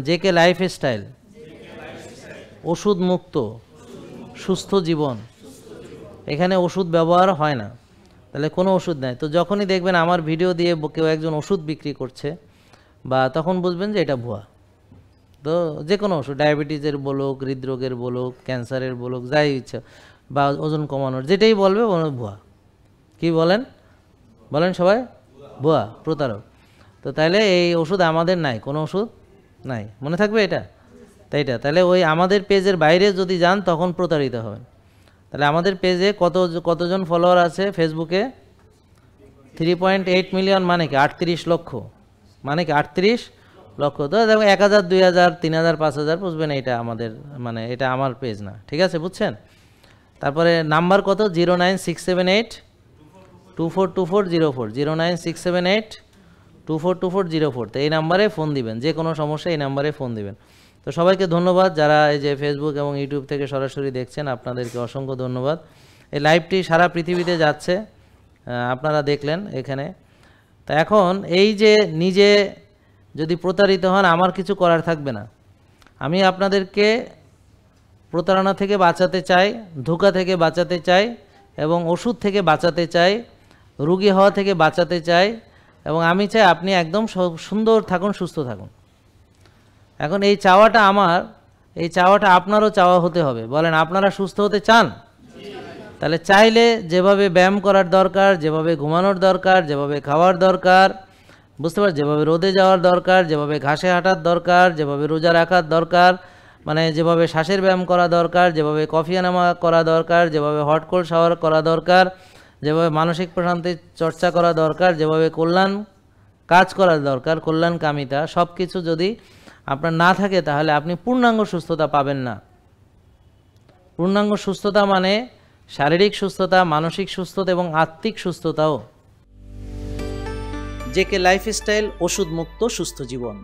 JK lifestyle, ওষুধ মুক্ত সুস্থ জীবন। এখানে ওষুধ ব্যবহার হয় না, তাহলে কোনো ওষুধ নাই। তো যখনই দেখবেন আমার ভিডিও দিয়ে কেউ একজন ওষুধ বিক্রি করছে বা তখন বুঝবেন যে এটা ভুয়া। তো যে কোনো ওষুধ, ডায়াবেটিসের বলুক, হৃদরোগের বলুক, ক্যান্সারের বলুক, যাই ইচ্ছা, বা ওজন কমানোর, যেটাই বলবে ভুয়া। কি বলেন বলেন সবাই? ভুয়া, প্রতারক। তো তাইলে এই ওষুধ আমাদের নাই, কোনো ওষুধ নাই, মনে থাকবে এটা। তাহলে ওই আমাদের পেজের বাইরে যদি যান তখন প্রতারিত হবেন। তাহলে আমাদের পেজে কতজন ফলোয়ার আছে ফেসবুকে? 3.8 মিলিয়ন, মানে কি 38 লক্ষ, মানে কি 38 লক্ষ। তো দেখো 1000, 2000, 3000, 5000 বুঝবেন এটা আমাদের, মানে এটা আমার পেজ না, ঠিক আছে, বুঝছেন? তারপরে নাম্বার কত? 09678242404, 09678242404। তো এই নাম্বারে ফোন দিবেন, যে কোনো সমস্যা এই নাম্বারে ফোন দিবেন। তো সবাইকে ধন্যবাদ যারা এই যে ফেসবুক এবং ইউটিউব থেকে সরাসরি দেখছেন, আপনাদেরকে অসংখ্য ধন্যবাদ। এই লাইভটি সারা পৃথিবীতে যাচ্ছে, আপনারা দেখলেন এখানে। তা এখন এই যে নিজে যদি প্রতারিত হন, আমার কিছু করার থাকবে না। আমি আপনাদেরকে প্রতারণা থেকে বাঁচাতে চাই, ধোঁকা থেকে বাঁচাতে চাই, এবং ওষুধ থেকে বাঁচাতে চাই, রোগী হওয়া থেকে বাঁচাতে চাই, এবং আমি চাই আপনি একদম সুন্দর থাকুন, সুস্থ থাকুন। এখন এই চাওয়াটা আমার, এই চাওয়াটা আপনারও চাওয়া হতে হবে। বলেন, আপনারা সুস্থ হতে চান? তাহলে চাইলে যেভাবে ব্যায়াম করার দরকার, যেভাবে ঘুমানোর দরকার, যেভাবে খাওয়ার দরকার, বুঝতে পারছেন, যেভাবে রোদে যাওয়ার দরকার, যেভাবে ঘাসে হাঁটার দরকার, যেভাবে রোজা রাখার দরকার, মানে যেভাবে শ্বাসের ব্যায়াম করা দরকার, যেভাবে কফি নামা করা দরকার, যেভাবে হট কোল্ড শাওয়ার করা দরকার, যেভাবে মানসিক প্রশান্তির চর্চা করা দরকার, যেভাবে কল্যাণ কাজ করা দরকার, কল্যাণকামিতা, সব কিছু যদি আপনার না থাকে তাহলে আপনি পূর্ণাঙ্গ সুস্থতা পাবেন না। পূর্ণাঙ্গ সুস্থতা মানে শারীরিক সুস্থতা, মানসিক সুস্থতা এবং আত্মিক সুস্থতাও। জেকে লাইফস্টাইল, ওষুধ মুক্ত সুস্থ জীবন।